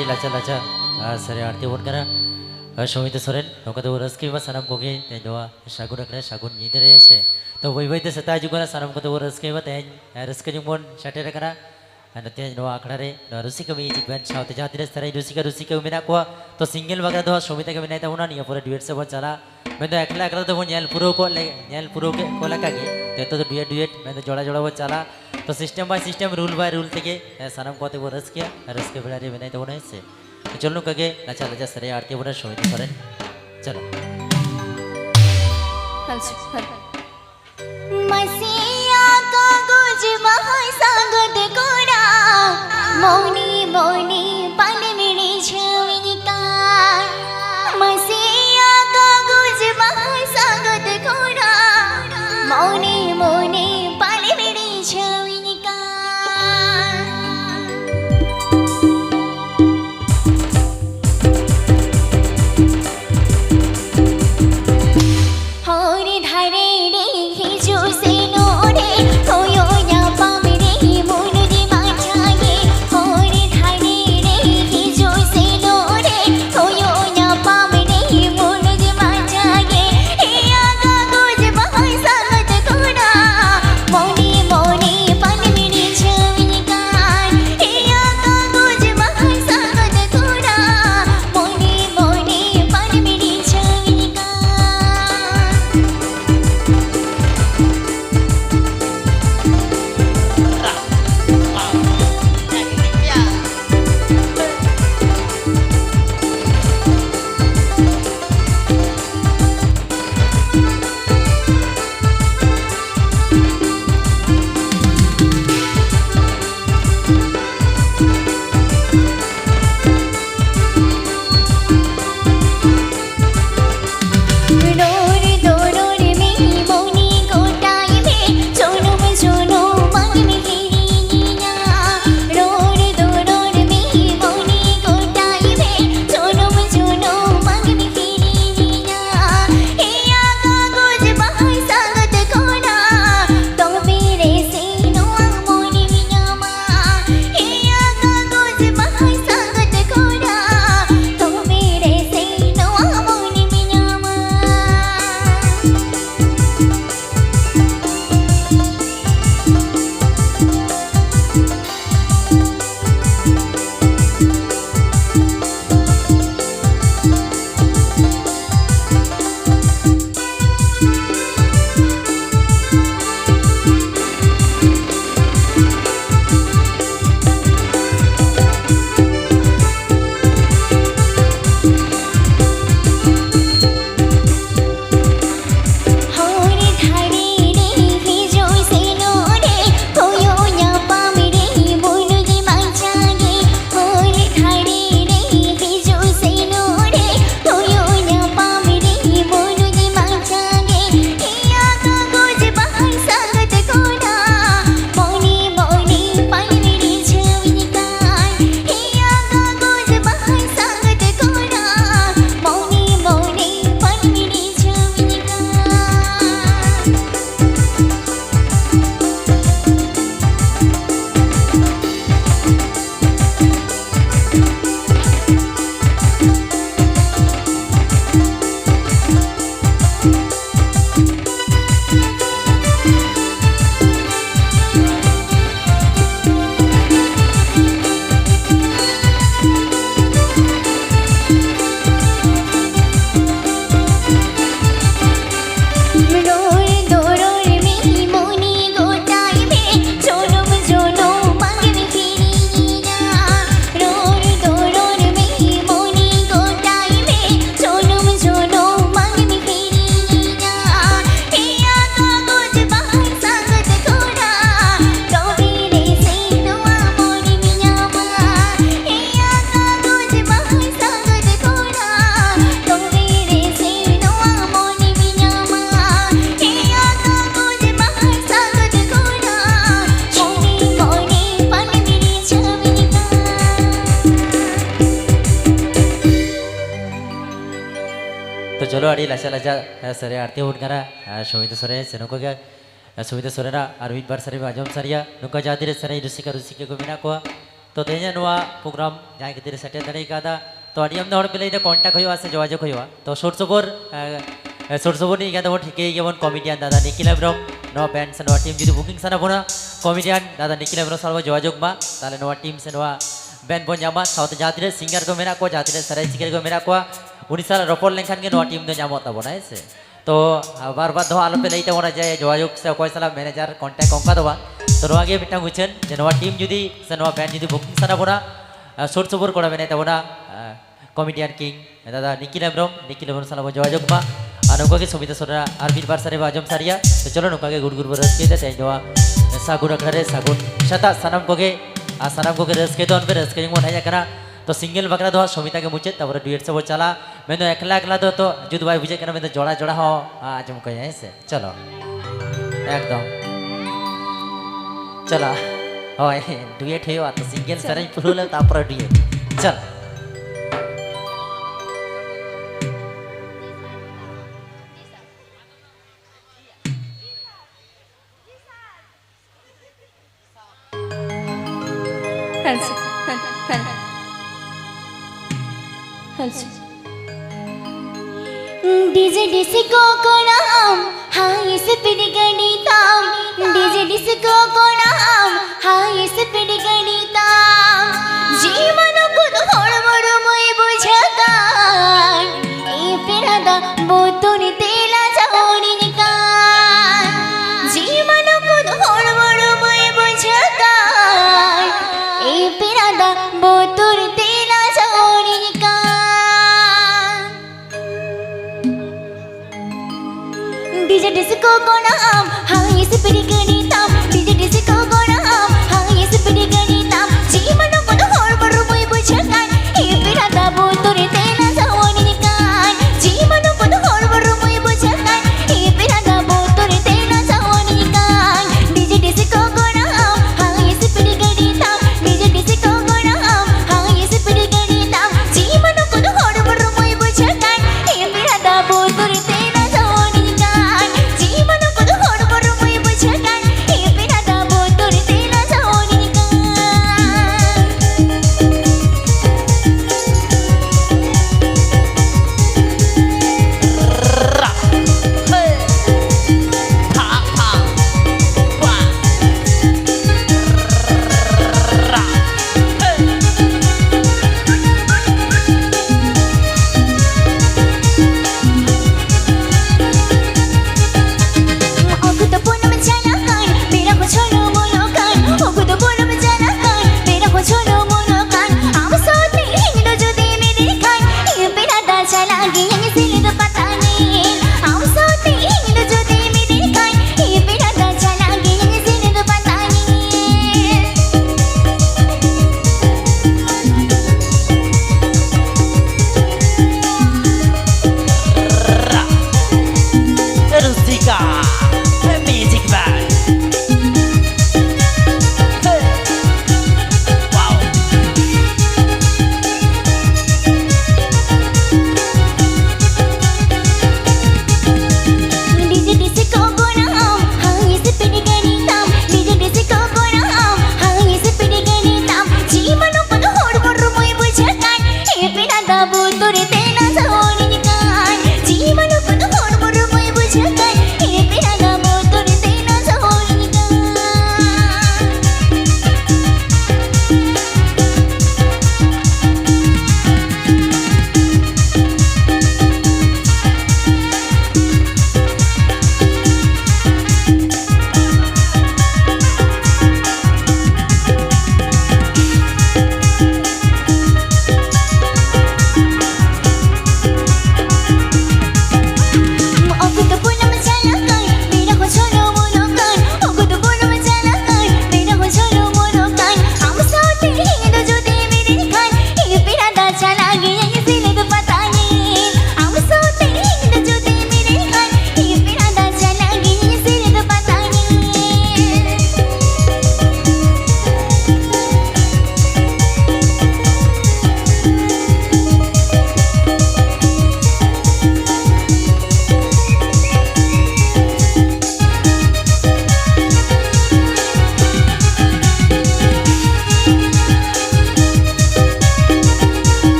ᱟᱹᱰᱤ ᱞᱟᱪᱟ ᱞᱟᱪᱟ ᱥᱟᱹᱨᱤ ᱟᱨᱛᱤ ᱵᱚᱱ ᱠᱟᱱᱟ ᱥᱚᱢᱤᱛ ᱥᱚᱨᱮᱱ ᱱᱚᱝᱠᱟ ᱫᱚ ᱨᱟᱹᱥᱠᱟᱹ ᱢᱟ ᱥᱟᱱᱟᱢ ᱠᱚᱜᱮ ᱛᱮᱦᱮᱧ ᱫᱚ ᱥᱟᱹᱜᱩᱱ ᱟᱠᱟᱱᱟ ᱥᱟᱹᱜᱩᱱ ᱧᱤᱫᱟᱹ ᱨᱮ ᱥᱮ ᱛᱚ ᱵᱟᱹᱭ ᱵᱟᱹᱭᱛᱮ ᱥᱮᱛᱟᱜ ᱦᱤᱡᱩᱜ ᱠᱟᱱᱟ ᱥᱟᱱᱟᱢ ᱠᱚᱫᱚ ᱨᱟᱹᱥᱠᱟᱹ ᱢᱟ ᱛᱮᱦᱮᱧ ᱨᱟᱹᱥᱠᱟᱹ ᱧᱚᱜ ᱵᱚᱱ ᱥᱮᱴᱮᱨ ᱟᱠᱟᱱᱟ ᱛᱮᱦᱮᱧ ᱱᱚᱣᱟ ᱟᱠᱷᱲᱟ ᱨᱮ ᱨᱩᱥᱤᱠᱟ ᱢᱤᱭᱩᱡᱤᱠ ᱵᱮᱱᱰ ᱥᱟᱶᱛᱮ ᱡᱟᱦᱟᱸ ᱛᱤᱱᱟᱹᱜ ᱥᱟᱨᱟᱭ ᱨᱩᱥᱤᱠᱟ ᱢᱮᱱᱟᱜ ᱠᱚᱣᱟ ᱛᱚ ᱥᱤᱝᱜᱮᱞ ᱵᱟᱜᱟ ᱫᱚ ᱥᱚᱢᱤᱛ ᱜᱮ ᱢᱮᱱᱟᱭ ᱛᱟᱵᱚᱱᱟ ᱱᱤᱭᱟᱹ ᱯᱚᱨᱮ ᱰᱩᱭᱮᱴ ᱥᱮ ᱵᱚᱱ ᱪᱟᱞᱟᱜ ᱢᱮᱱᱫᱚ ᱮᱠᱞᱟ ᱮᱠᱞᱟ ᱫᱚᱵᱚᱱ ᱧᱮᱞ ᱯᱩᱨᱟᱹᱣ ᱠᱮᱫ ᱠᱚ ᱞᱮᱠᱟᱜᱮ ᱡᱚᱛᱚ ᱫᱚ ᱰᱩᱭᱮᱴ ᱢᱮᱱᱫᱚ ᱡᱚᱲᱟ ᱡᱚᱲᱟ ᱵᱚᱱ ᱪᱟᱞᱟᱜ तो system by system rule by rule तेगे सानम को वो रस के बेड़ा रे बनाई तो से चलो कगे अच्छा लजा सरे आरती बोला शोइती सरे चलो मसिया का गुज महासागत कोड़ा मौनी मौनी पान मिली छविका मसिया का गुज महासागत कोड़ा मौनी मौनी पान मिली छविका होरी धारे रे हिजो से नोरे होयो या पामरे मुनुजी माचागे होरी धारे रे हिजो से नोरे होयो या पामरे मुनुजी माचागे हे आगा गुज बहाई सागत कोड़ा मोनी मोनी पान मिली छविका हे आगा गुज बहाई सागत कोड़ा मोनी मोनी पान मिली छविका डोर डोर में मोनी कोटाई में सोनो में सोनो मांग में तेरी नीना डोर डोर में मोनी कोटाई में सोनो में सोनो मांग में तेरी नीना हे आगा गुज बहाई सागत कोड़ा तो मेरे से नो मोनी मियामा हे आगा गुज बहाई सागत कोड़ा तो मेरे से नो मोनी मियामा होरी धारे रे हिजो से नोरे होयो या पामरे मुनुजी माचागे होरी धारे रे हिजो से नोरे होयो या पामरे मुनुजी माचागे हे आगा गुज बहाई सागत कोड़ा मोनी मोनी पान मिली छविका हे आगा गुज बहाई सागत कोड़ा मोनी मोनी पान मिली छविका डोर डोर में मोनी गोटाई में सोनो में सोनो मांग में तेरी नीना डोर डोर में मोनी गोटाई में सोनो में सोनो मांग में तेरी नीना हे आगा गुज बहाई सागत कोड़ा तो मेरे से नो मोनी मियामा हे आगा गुज बहाई सागत कोड़ा तो मेरे से नो मोनी मियामा हे आगा गुज बहाई सागत कोड़ा मोनी मोनी पान मिली छविका तो चलो अड़ी लाचा लाचा सरे आरती बोल करा शोइती सरे सेनो को क्या शोइती सरे ना और एक बार सरे आजम सरिया नुका जाती रे सरे रुसिका को मिना को तो तेज प्रोग्राम जहाँ खातिर सेटे दाड़ी का तो अड़ी आमदा पे लैदा कन्टाक्ट हुआ से जोाजोग हुआ तो सुर सुपुर नहीं क्या ठीके गया कमिडियान दादा निखिल हेम्ब्रम नवा बैंड से नवा टीम जुदी बुकिंग साना बोना कमिडियान दादा निखिल हेम्ब्रम साल जोाजोग मा ताले नवा टीम से नवा बैंड बन जामा साउथ जहाँ तीन सिंगर को मेरा को जहाँ तीन सराय चिकेर को मेरा को उन्हीं साल रपोर लेखान के नवा टीम दो जामो ताबोना है से तो बार बार दो आलो पे लैते बोना जाए जोाजोग से कोई साला मैनेजर कन्टाक्ट अंका दो तो नवा गे मिटांग उचन जे नवा टीम जुदी से नवा बैंड जुदी बुकिंग साना बोना सुर सुपुर कोड़ा मेने ताबोना कमिडियान किंग दादा निखिल हेम्ब्रम साला जोाजोग मा और उनका सुमिता सोना और बीर बार सारे आजम सारिया तो चलो उनका गुड़ गुड़ रसके तेजवा सागुन अखड़े सागुन शता सनम को सानम को रसके तो उनपे रसके मन हज करना तो सिंगल बकरा दो सुमिता के मुचे तब डुएट से वो चला मैं तो एकला एकला तो जुद भाई बुझे करना मैं तो जोड़ा जोड़ा हो आजम को से चलो एकदम चला होय डुएट हुआ तो सिंगल सरे पुरुल तापर डुएट चल डीजे डिस्को को नाम हाय स्पीड गणिताम डीजे डिस्को को नाम हाय स्पीड गणिताम जीवन को हड़बड़ मैं बुझकान ए पेरादा बोतुन तेला जाओनी निकान जीवन को हड़बड़ मैं बुझकान ए पेरादा बोतुन तेला जाओनी निकान डीजे डिस्को को नाम हाय स्पीड गणिताम डीजे डिस्को को नाम हाय स्पीड गणिताम जीवन को हड़बड़ मैं बुझकान ए पेरादा बोतुन तेला जाओनी निकान जीवन को हड़बड़ मैं बुझकान ए पेरादा बोतुन तेला जाओनी निकान डीजे डिस्को को नाम हाय स्पीड गणिताम डीजे डिस्को को नाम हाय स्पीड गणिताम जीवन को हड़बड़ मैं बुझकान ए पेरादा बोतुन तेला जाओनी निकान जीवन को हड़बड़ मैं बुझकान ए पेरादा बोतुन तेला जाओनी निकान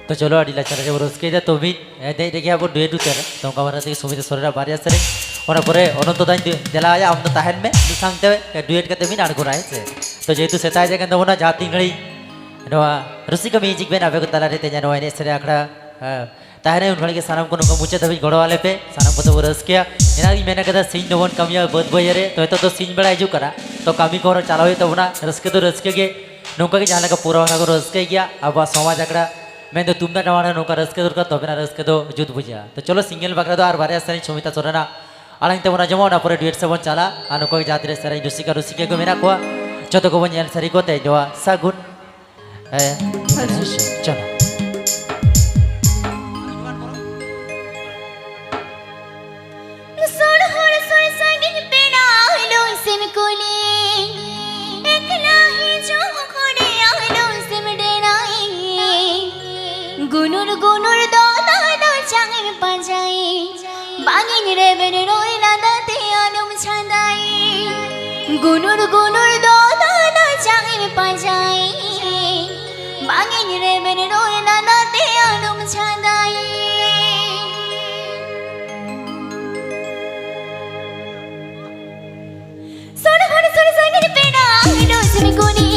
तो चलो अड़ी लाचार जब रस्के दा तो भी दे देखिए अब डुएट उतर तो उनका बारे में सुमित सोरेन बारिया सरे और परे अनंत दाइन दिला आया हम तो ताहन में सांगते डुएट करते भी नाड़ गुराए से तो जेतु सेताय जगह तो ना जाती घड़ी नवा रसिका म्यूजिक बेन आवे को तला रे तेजा नवा ने सरे आखड़ा ताहने उन घड़ी के सानम को नुका मुचे तभी गड़ो वाले पे सानम को तो रस्के एना की मैंने कदा सीन नवन कमिया बद बयरे तो सीन बड़ा हिजू करा तो कमी को चलावे तो ना रस्के तो रस्के के नौका के जहाँ का पूरा को रस्के गया अब समाज आकड़ा मैं तो तुमदा टमाना नौका रस्के दुर्गा तो बिना रस्के दो जुत बुझा तो चलो सिंगल बकरा दो और बारे सरी सुमिता सोरेना आलंग ते बना जमा ना पूरे डुएट से बन चला आ नौका के जाते सरी रुसिका को मेरा को जतो को बन सरी को ते जोआ सागुन चलो gunur gunur do da do changin panjai bangin re ben roi la da te anum chandai gunur gunur do da do changin panjai bangin re ben roi la da te anum chandai sona hone sona sangin pena do simi kuni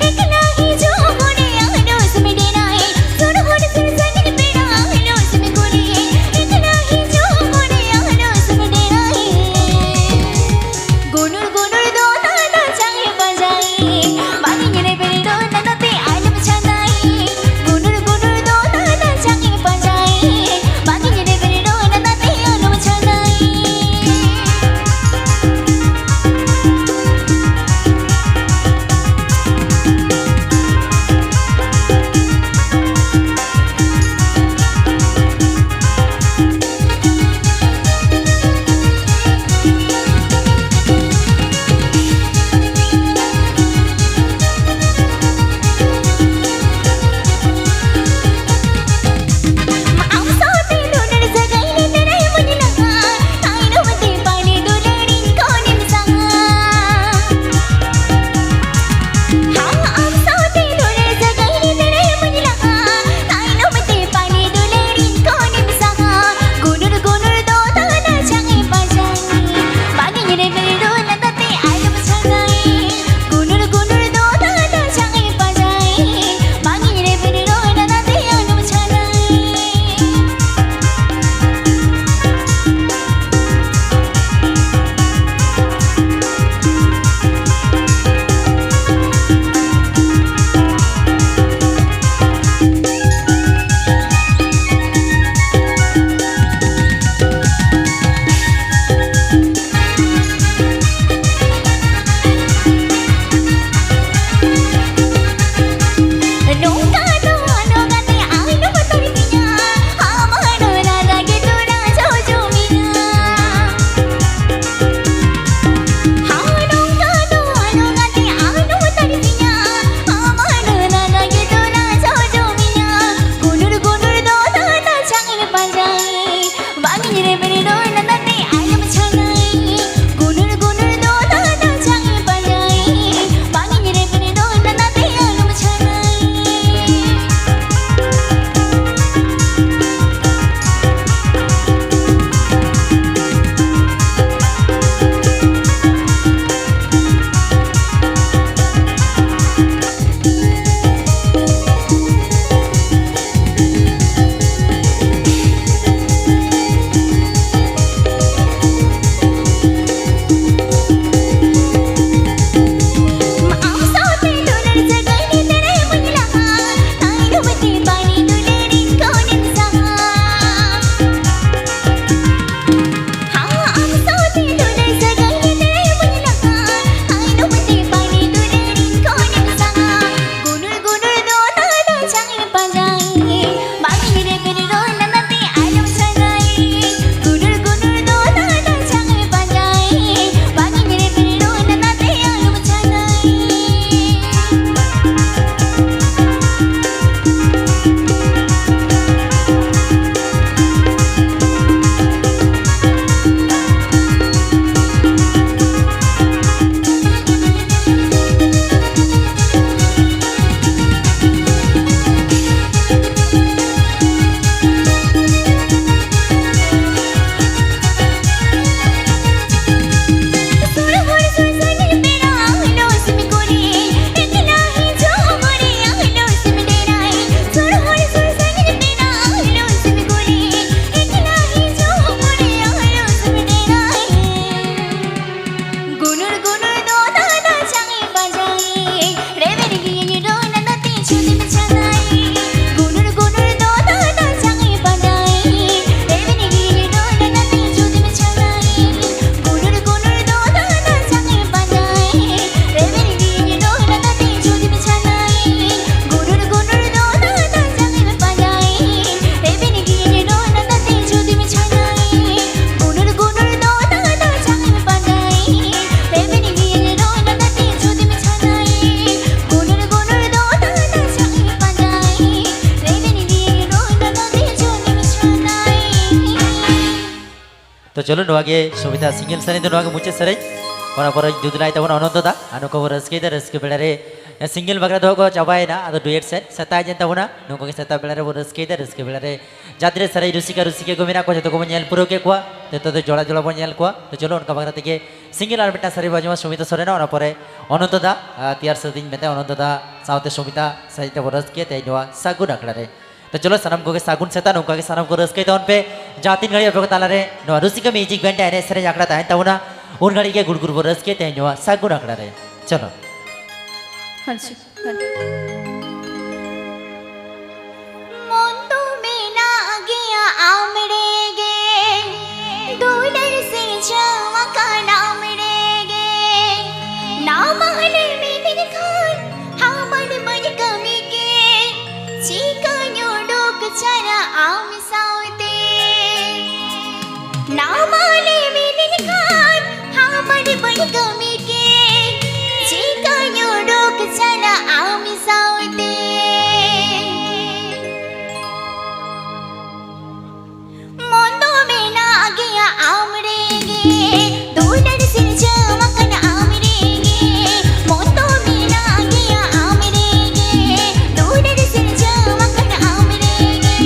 ekla hi jo kuni do simi denai sona hone sona sangin pena do simi kuni ekla hi jo kuni do simi denai gunur gunur do ta da changin panjai bangin re ben तो चलो नवागे सुविधा single सरें तो नवागे मुझे सरें और पर जुदलाई तब अनंत दा अनु को रस्के दा रस्के बेड़े सिंगल बगरा दो को चाबाई ना अदो डुएट सेट सता जन तब ना नुको के सता बेड़े वो रस्के बेड़े जाते सरे रुसिका को मेरा को जो को बनियाल पुरो के कुआ तो जोड़ा जोड़ा बनियाल कुआ तो चलो उनका बगरा तक सिंगल आर बेटा सरे बाजुमा सुमिता सरेन और पर अनंत दा तियार सदिन बेटे अनंत दा साउते सुमिता सहित वो रस्के ते नवा सागुन अकड़ा रे तो चलो सनम को के सागुन सेता नुका के सनम को रस्के तो उन पे जातिन घड़ी अब ताला रे नवा रुसिका म्यूजिक बैंड आने सरे जाकड़ा ताहे तब ना उन घड़ी के गुड़ गुड़ रस्के ते नवा सागुन अकड़ा रे चलो हंसी मोंदो में ना गया आमड़ेगे दूलर से जावा का नामड़ेगे ना महले में दिन खान हमर मन कमी के चीका न्योडोक चरा आम सावते ना महले में दिन खान हमर मन कमी के चीका न्योडोक चरा आम सावते मोंदो में ना गया आमड़ेगे दूलर से जावा का नामड़ेगे मोंदो में ना गया आमड़ेगे दूलर से जावा का नामड़ेगे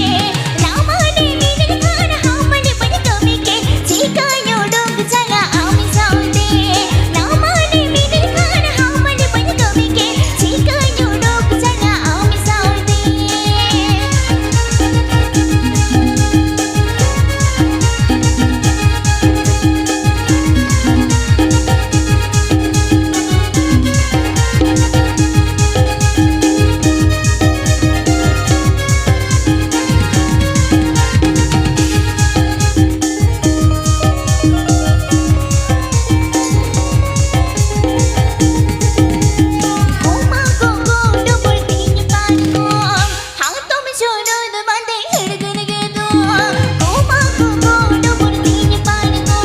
रामाने मेरे खान हमने बन कमी के चीका न्योडोक चरा आम सावते रामाने मेरे खान हमने बन कमी के चीका न्योडोक चरा आम सावते गोमा गोगो डबल तीन पान को हाथों में छोड़ो तो बांधे हिड़गन के दो गोमा गोगो डबल तीन पान को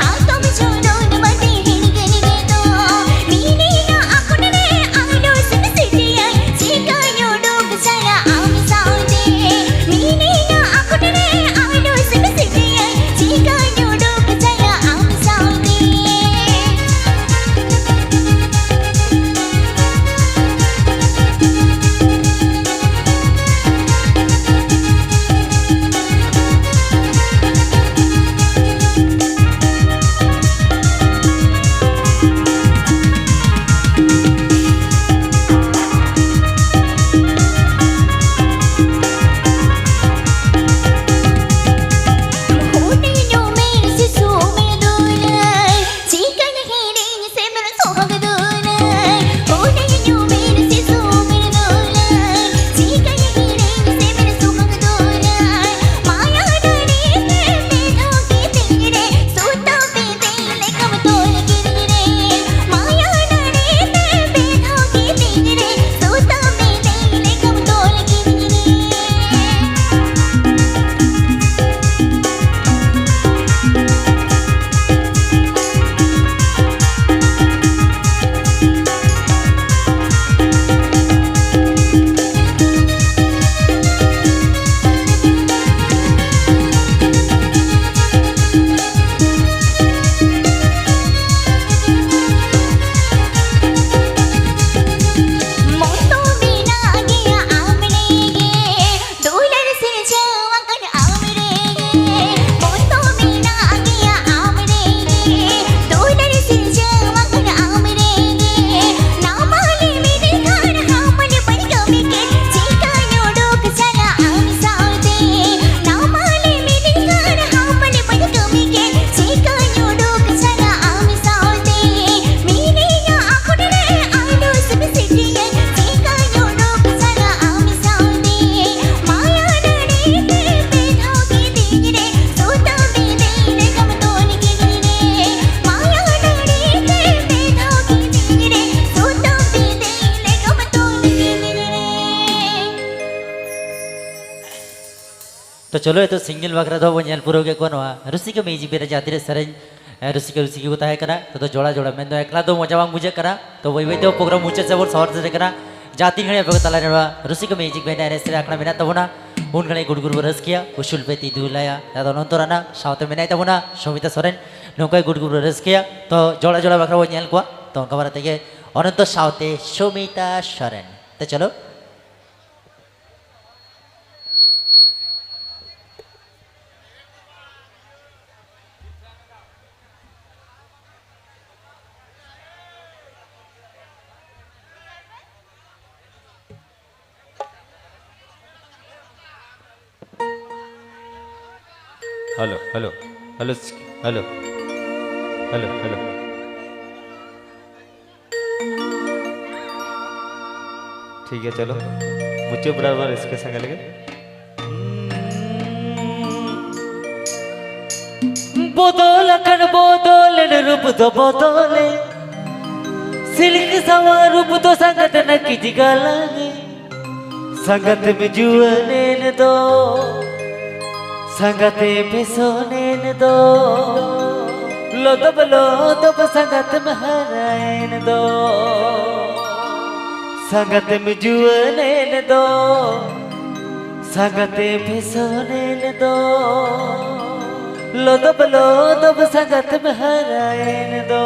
हाथों में छोड़ो तो बांधे हिड़गन के दो मीनी ना आकुन रे आलो सन सिटी आई चीका न्योडोक चरा आम सावते मीनी ना आकुन रे आलो सन सिटी आई चीका न्योडोक चरा आम सावते होने नो मेरे से सो में दूर चिकन हेरिंग से मेरा सोहग दूर होने नो मेरे से सो में दूर चिकन हेरिंग से मेरा सोहग दूर माया डरे पे धोके तेरे सोता पे तेरे कम तोल गिरे माया डरे पे धोके तेरे सोता पे तेरे कम तोल गिरे मोंदो में ना गया आमड़ेगे दूलर से जावा कर आमड़ेगे मोंदो में ना गया आमड़ेगे दूलर से जावा कर आमड़ेगे ना माले मेरे खान हमने बन कमी के चीका न्योडोक चरा आम सावते ना माले मेरे खान हमने बन कमी के चीका न्योडोक चरा आम सावते मीनी ना आकुन रे आलो सन सिटी आई चीका न्योडोक चरा आम सावते माया डरे पे धोके तेरे सोता पे तेरे कम तोल गिरे माया डरे पे धोके तेरे सोता पे तेरे कम तोल गिरे तो चलो ये तो सिंगल बगरा दो बनियाल पुरो के कौन हुआ रुसिका म्यूजिक बेरा जाती रे सरे रुसिका को ताहे करा तो जोड़ा जोड़ा मैं तो एकला तो मजा वांग मुझे करा तो वही तो प्रोग्राम मुझे से वो शहर से करा जाती घड़ी अब ताला रे रुसिका म्यूजिक बैंड आने से आकड़ा बिना तब ना उनखाने गुड़गुड़ रस्किया उसूल पे तीदुलाया दादा नंतराना साउते मेनाय ताबोना समिता सोरेन नंकाय गुड़गुड़ रस्किया तो जोड़ा जोड़ा बाखरा वो नेल कुआ तो उनका बारे तेगे अनंत साउते समिता सोरेन तो चलो hello hello hello hello hello hello ठीक है चलो मुझे बड़ा बार इसके संग लगे बोतल अखन बोतल रूप तो बोतले सिल्क सवा रूप तो संगत न किसी गालांगे संगत में जुआने न दो संगते पे सोने न दो लो दब संगत में हराए न दो संगत में जुआने न दो संगते पे सोने न दो लो दब संगत में हराए न दो